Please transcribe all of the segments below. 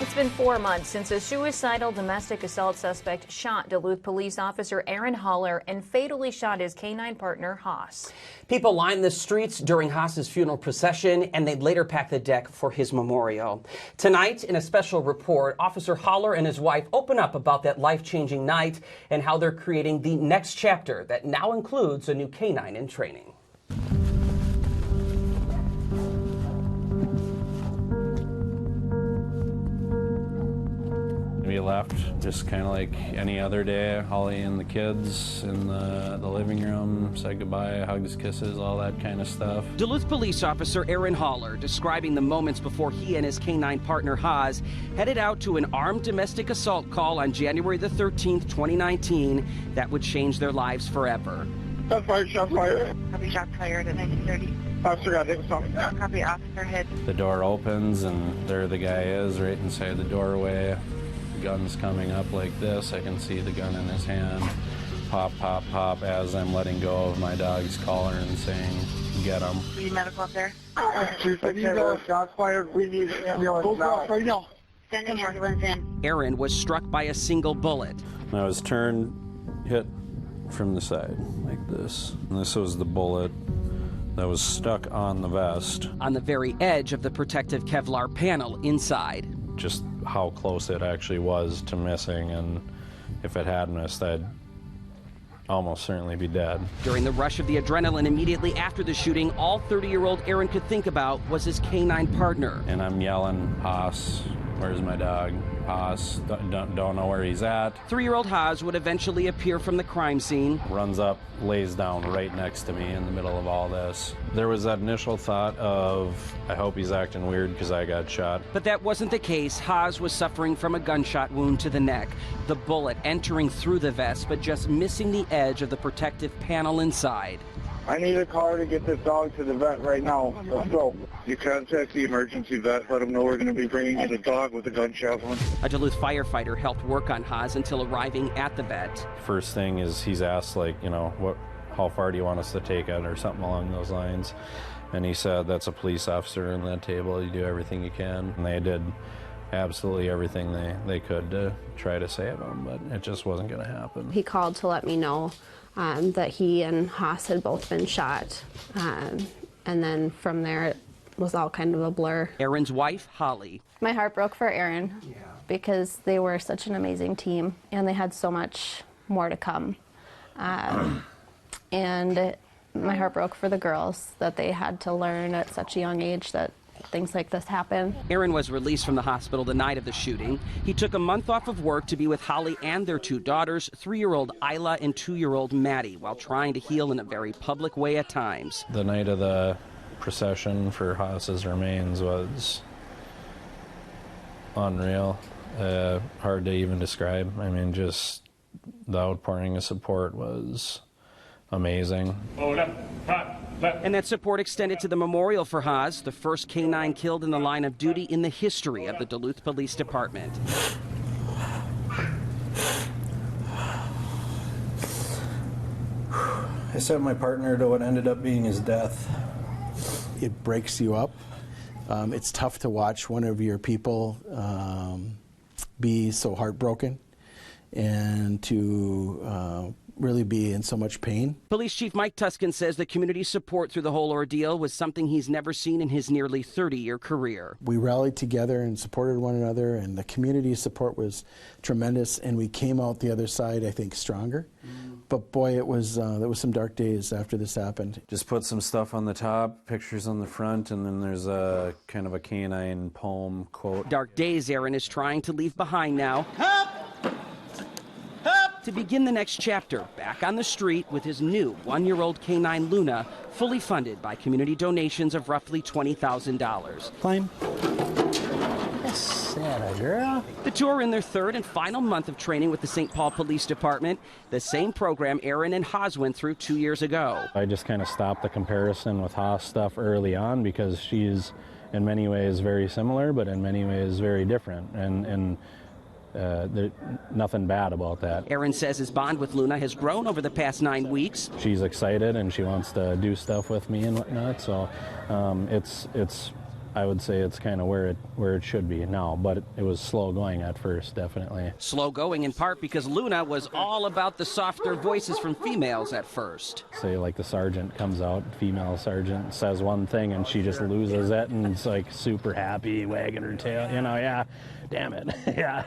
It's been 4 months since a suicidal domestic assault suspect shot Duluth police officer Aaron Haller and fatally shot his canine partner, Haas. People lined the streets during Haas's funeral procession, and they'd later pack the deck for his memorial. Tonight, in a special report, Officer Haller and his wife open up about that life-changing night and how they're creating the next chapter that now includes a new canine in training. We left just kind of like any other day. Holly and the kids in the living room, said goodbye, hugs, kisses, all that kind of stuff. Duluth police officer Aaron Haller describing the moments before he and his canine partner Haas headed out to an armed domestic assault call on January the 13th, 2019 that would change their lives forever. Shots fired, shots fired. Copy, shots fired at 1930. Officer got hit with something. Copy, officer hit. The door opens and there the guy is right inside the doorway. Gun's coming up like this. I can see the gun in his hand. Pop, pop, pop as I'm letting go of my dog's collar and saying, get him. We need medical up there. Shots fired. We need an ambulance now. Right now. Send an ambulance in. Aaron was struck by a single bullet. I was turned, hit from the side like this. And this was the bullet that was stuck on the vest. On the very edge of the protective Kevlar panel inside. Just how close it actually was to missing, and if it had missed, I'd almost certainly be dead. During the rush of the adrenaline immediately after the shooting, all 30-year-old Aaron could think about was his canine partner. And I'm yelling, Haas, where's my dog? Haas, don't know where he's at. 3-year-old Haas would eventually appear from the crime scene. Runs up, lays down right next to me in the middle of all this. There was that initial thought of, I hope he's acting weird because I got shot. But that wasn't the case. Haas was suffering from a gunshot wound to the neck. The bullet entering through the vest, but just missing the edge of the protective panel inside. I need a car to get this dog to the vet right now. Let's go. You contact the emergency vet. Let them know we're going to be bringing in a dog with a gunshot wound. A Duluth firefighter helped work on Haas until arriving at the vet. First thing is he's asked, like, you know, how far do you want us to take it or something along those lines. And he said, that's a police officer in that table. You do everything you can. And they did absolutely everything they could to try to save him, but it just wasn't going to happen. He called to let me know that he and Haas had both been shot. And then from there, it was all kind of a blur. Aaron's wife, Holly. My heart broke for Aaron because they were such an amazing team and they had so much more to come. And my heart broke for the girls that they had to learn at such a young age that things like this happen. Aaron was released from the hospital the night of the shooting. He took a month off of work to be with Holly and their 2 daughters, 3-year-old Isla and 2-year-old Maddie, while trying to heal in a very public way at times. The night of the procession for Haas's remains was unreal. Hard to even describe. I mean, just the outpouring of support was amazing. And that support extended to the memorial for Haas, the first canine killed in the line of duty in the history of the Duluth Police Department. I sent my partner to what ended up being his death. It breaks you up. It's tough to watch one of your people be so heartbroken and to really be in so much pain. Police Chief Mike Tuskin says the community's support through the whole ordeal was something he's never seen in his nearly 30-year career. We rallied together and supported one another, and the community support was tremendous, and we came out the other side, I think, stronger. But boy, there was some dark days after this happened. Just put some stuff on the top, pictures on the front, and then there's a kind of a canine poem quote. Dark days Aaron is trying to leave behind now. To begin the next chapter, back on the street with his new 1-year-old canine Luna, fully funded by community donations of roughly $20,000. Climb. Yes, that a girl. The two are in their 3rd and final month of training with the St. Paul Police Department, the same program Aaron and Haas went through 2 years ago. I just kind of stopped the comparison with Haas stuff early on because she's in many ways very similar, but in many ways very different. And there's nothing bad about that. Aaron says his bond with Luna has grown over the past 9 weeks. She's excited and she wants to do stuff with me and whatnot, so it's I would say it's kind of where it should be now, but it was slow going at first, definitely. Slow going in part because Luna was all about the softer voices from females at first. Say like the sergeant comes out, female sergeant says one thing and she just loses it and it's like super happy, wagging her tail, you know, yeah, damn it, yeah.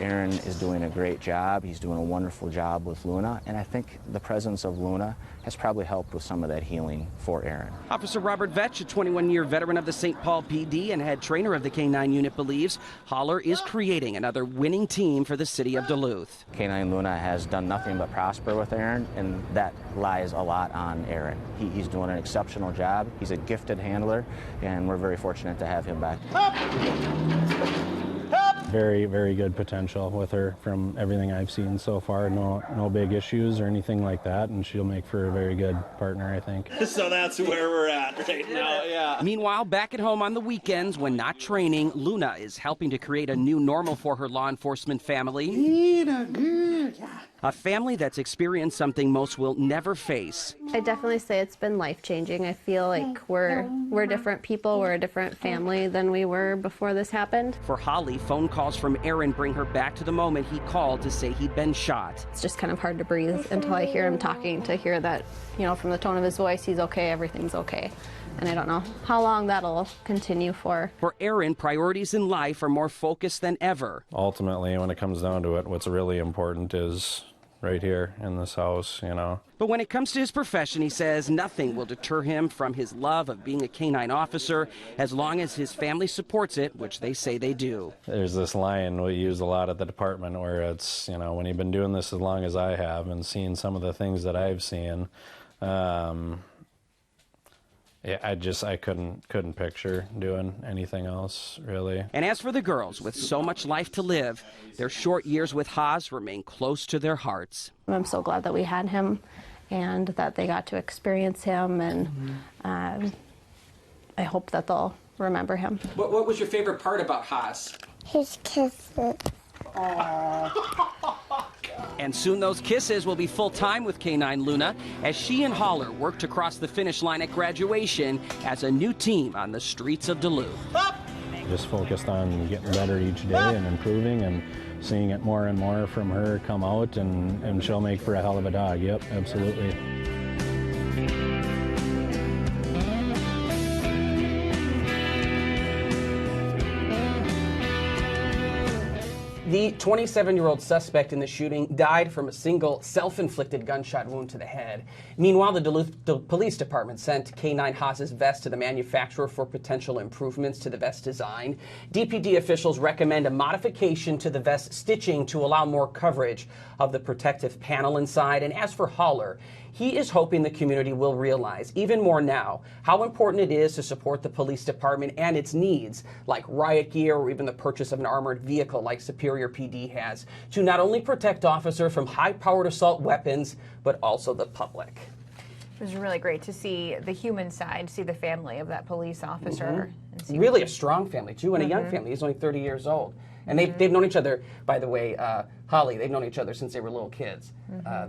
Aaron is doing a great job. He's doing a wonderful job with Luna, and I think the presence of Luna has probably helped with some of that healing for Aaron. Officer Robert Vetch, a 21-year veteran of the St. Paul PD and head trainer of the K-9 unit, believes Holler is creating another winning team for the city of Duluth. K-9 Luna has done nothing but prosper with Aaron, and that lies a lot on Aaron. He's doing an exceptional job. He's a gifted handler, and we're very fortunate to have him back. Very, very good potential with her from everything I've seen so far. No big issues or anything like that, and she'll make for a very good partner, I think. So that's where we're at right now, yeah. Meanwhile, back at home on the weekends when not training, Luna is helping to create a new normal for her law enforcement family. A family that's experienced something most will never face. I definitely say it's been life-changing. I feel like we're different people, we're a different family than we were before this happened. For Holly, phone calls from Aaron bring her back to the moment he called to say he'd been shot. It's just kind of hard to breathe until I hear him talking, to hear that, you know, from the tone of his voice, he's okay, everything's okay. And I don't know how long that'll continue for. For Aaron, priorities in life are more focused than ever. Ultimately, when it comes down to it, what's really important is right here in this house, you know. But when it comes to his profession, he says nothing will deter him from his love of being a K-9 officer as long as his family supports it, which they say they do. There's this line we use a lot at the department where it's, you know, when you've been doing this as long as I have and seen some of the things that I've seen, I couldn't picture doing anything else, really. And as for the girls, with so much life to live, their short years with Haas remain close to their hearts. I'm so glad that we had him and that they got to experience him, and I hope that they'll remember him. What was your favorite part about Haas? His kisses. And soon those kisses will be full-time with K-9 Luna as she and Holler work to cross the finish line at graduation as a new team on the streets of Duluth. Just focused on getting better each day and improving and seeing it more and more from her come out, and she'll make for a hell of a dog. Yep, absolutely. The 27-year-old suspect in the shooting died from a single self-inflicted gunshot wound to the head. Meanwhile, the Duluth Police Department sent K-9 Haas's vest to the manufacturer for potential improvements to the vest design. DPD officials recommend a modification to the vest stitching to allow more coverage of the protective panel inside. And as for Holler, he is hoping the community will realize even more now how important it is to support the police department and its needs, like riot gear or even the purchase of an armored vehicle like Superior PD has, to not only protect officers from high-powered assault weapons, but also the public. It was really great to see the human side, see the family of that police officer. And see really a strong family, too, and a young family. He's only 30 years old. And they've known each other, by the way, Holly, they've known each other since they were little kids,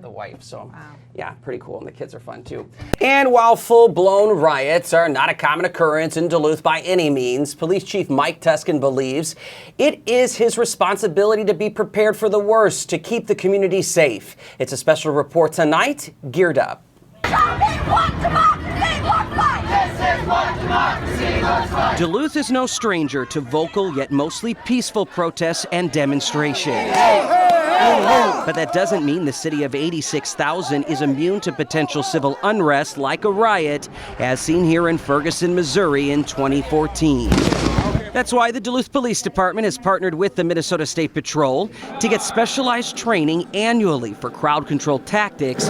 the wife. So, yeah, pretty cool. And the kids are fun, too. And while full-blown riots are not a common occurrence in Duluth by any means, Police Chief Mike Tuskin believes it is his responsibility to be prepared for the worst, to keep the community safe. It's a special report tonight, Geared Up. Duluth is no stranger to vocal yet mostly peaceful protests and demonstrations. But that doesn't mean the city of 86,000 is immune to potential civil unrest like a riot, as seen here in Ferguson, Missouri in 2014. That's why the Duluth Police Department has partnered with the Minnesota State Patrol to get specialized training annually for crowd control tactics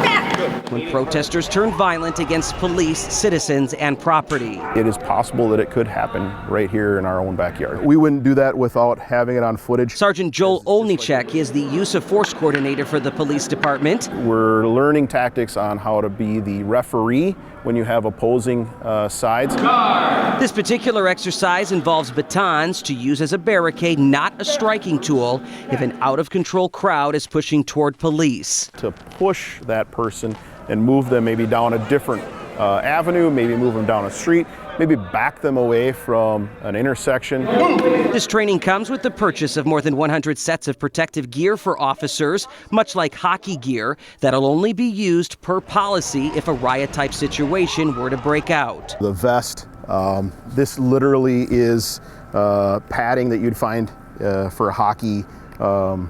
when protesters turn violent against police, citizens, and property. It is possible that it could happen right here in our own backyard. We wouldn't do that without having it on footage. Sergeant Joel Olnichek is the use of force coordinator for the police department. We're learning tactics on how to be the referee when you have opposing sides. This particular exercise involves batons to use as a barricade, not a striking tool, if an out-of-control crowd is pushing toward police. To push that person and move them maybe down a different avenue, maybe move them down a street, maybe back them away from an intersection. This training comes with the purchase of more than 100 sets of protective gear for officers, much like hockey gear, that'll only be used per policy if a riot-type situation were to break out. The vest, this literally is padding that you'd find for hockey,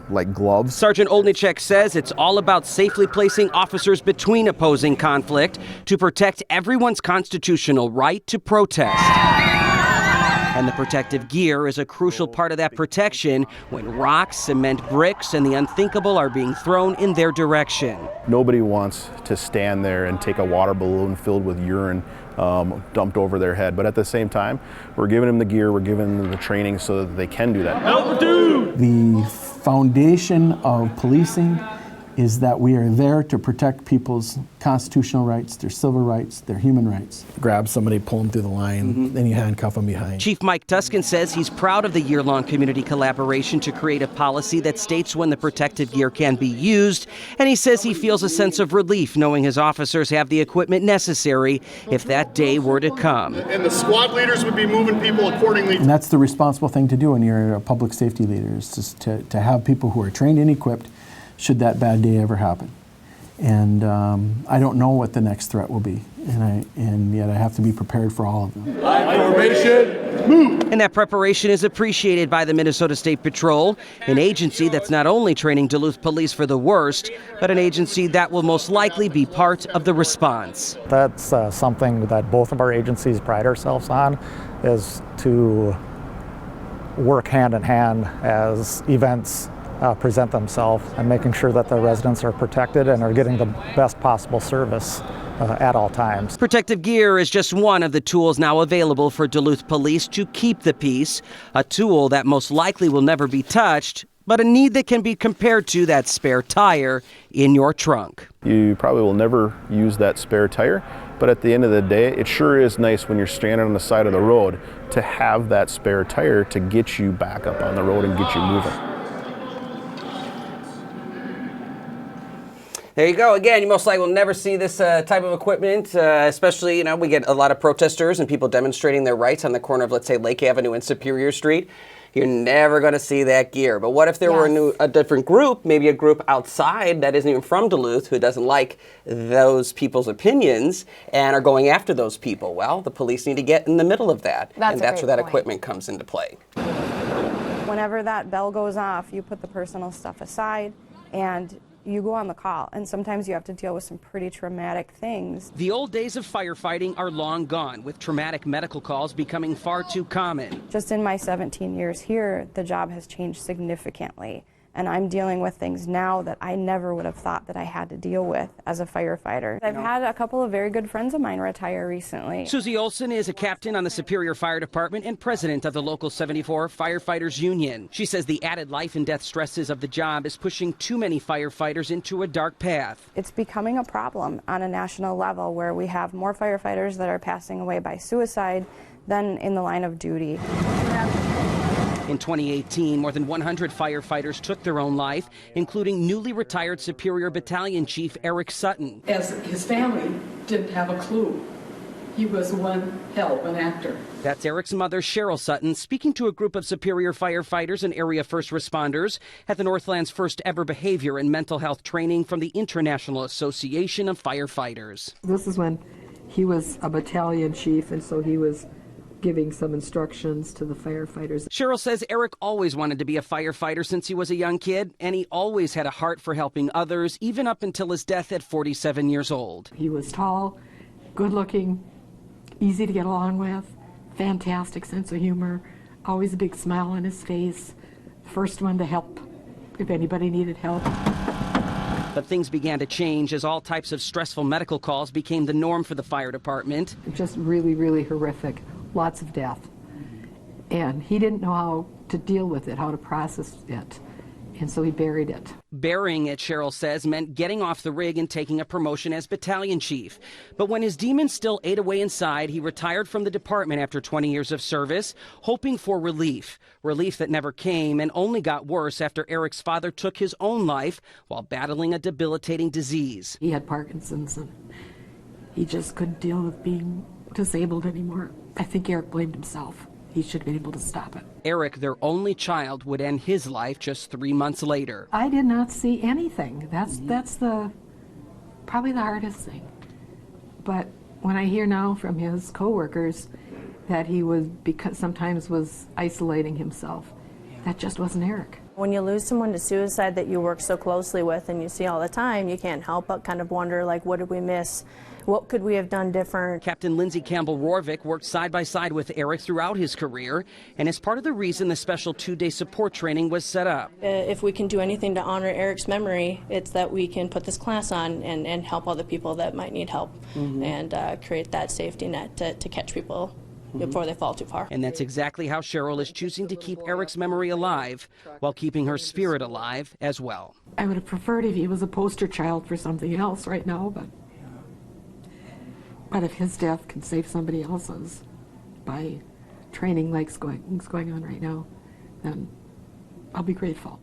like gloves. Sergeant Olnichek says it's all about safely placing officers between opposing conflict to protect everyone's constitutional right to protest. And the protective gear is a crucial part of that protection when rocks, cement bricks, and the unthinkable are being thrown in their direction. Nobody wants to stand there and take a water balloon filled with urine dumped over their head. But at the same time, we're giving them the gear, we're giving them the training so that they can do that. The foundation of policing is that we are there to protect people's constitutional rights, their civil rights, their human rights. Grab somebody, pull them through the line, then you handcuff them behind. Chief Mike Tuskin says he's proud of the year-long community collaboration to create a policy that states when the protective gear can be used, and he says he feels a sense of relief knowing his officers have the equipment necessary if that day were to come. And the squad leaders would be moving people accordingly. And that's the responsible thing to do when you're a public safety leader, is just to have people who are trained and equipped should that bad day ever happen. And I don't know what the next threat will be, and yet I have to be prepared for all of them. Formation, move! And that preparation is appreciated by the Minnesota State Patrol, an agency that's not only training Duluth police for the worst, but an agency that will most likely be part of the response. That's something that both of our agencies pride ourselves on, is to work hand in hand as events present themselves and making sure that the residents are protected and are getting the best possible service at all times. Protective gear is just one of the tools now available for Duluth police to keep the peace, a tool that most likely will never be touched, but a need that can be compared to that spare tire in your trunk. You probably will never use that spare tire, but at the end of the day, it sure is nice when you're standing on the side of the road to have that spare tire to get you back up on the road and get you moving. There you go. Again, you most likely will never see this type of equipment, especially, we get a lot of protesters and people demonstrating their rights on the corner of, let's say, Lake Avenue and Superior Street. You're never going to see that gear. But what if there were a different group, maybe a group outside that isn't even from Duluth, who doesn't like those people's opinions and are going after those people? Well, the police need to get in the middle of that. And that's where that equipment comes into play. Whenever that bell goes off, you put the personal stuff aside and you go on the call, and sometimes you have to deal with some pretty traumatic things. The old days of firefighting are long gone, with traumatic medical calls becoming far too common. Just in my 17 years here, the job has changed significantly, and I'm dealing with things now that I never would have thought that I had to deal with as a firefighter. I've had a couple of very good friends of mine retire recently. Susie Olson is a captain on the Superior Fire Department and president of the Local 74 Firefighters Union. She says the added life and death stresses of the job is pushing too many firefighters into a dark path. It's becoming a problem on a national level where we have more firefighters that are passing away by suicide than in the line of duty. In 2018, more than 100 firefighters took their own life, including newly retired Superior Battalion Chief Eric Sutton. As his family didn't have a clue. He was one hell of an actor. That's Eric's mother, Cheryl Sutton, speaking to a group of Superior firefighters and area first responders at the Northland's first ever behavior and mental health training from the International Association of Firefighters. This is when he was a battalion chief, and so he was giving some instructions to the firefighters. Cheryl says Eric always wanted to be a firefighter since he was a young kid, and he always had a heart for helping others, even up until his death at 47 years old. He was tall, good looking, easy to get along with, fantastic sense of humor, always a big smile on his face, first one to help if anybody needed help. But things began to change as all types of stressful medical calls became the norm for the fire department. Just really, really horrific. Lots of death. And he didn't know how to deal with it, how to process it. And so he buried it. Burying it, Cheryl says, meant getting off the rig and taking a promotion as battalion chief. But when his demons still ate away inside, he retired from the department after 20 years of service, hoping for relief. Relief that never came and only got worse after Eric's father took his own life while battling a debilitating disease. He had Parkinson's, and He just couldn't deal with being disabled anymore. I think Eric blamed himself. He should have been able to stop it. Eric, their only child, would end his life just 3 months later. I did not see anything. That's probably the hardest thing. But when I hear now from his coworkers that he sometimes was isolating himself, that just wasn't Eric. When you lose someone to suicide that you work so closely with and you see all the time, you can't help but kind of wonder, like, what did we miss? What could we have done different? Captain Lindsay Campbell-Rorvik worked side by side with Eric throughout his career and is part of the reason the special 2-day support training was set up. If we can do anything to honor Eric's memory, it's that we can put this class on and help other people that might need help and create that safety net to catch people before they fall too far. And that's exactly how Cheryl is choosing to keep Eric's memory alive while keeping her spirit alive as well. I would have preferred if he was a poster child for something else right now, but if his death can save somebody else's by training like what's going on right now, then I'll be grateful.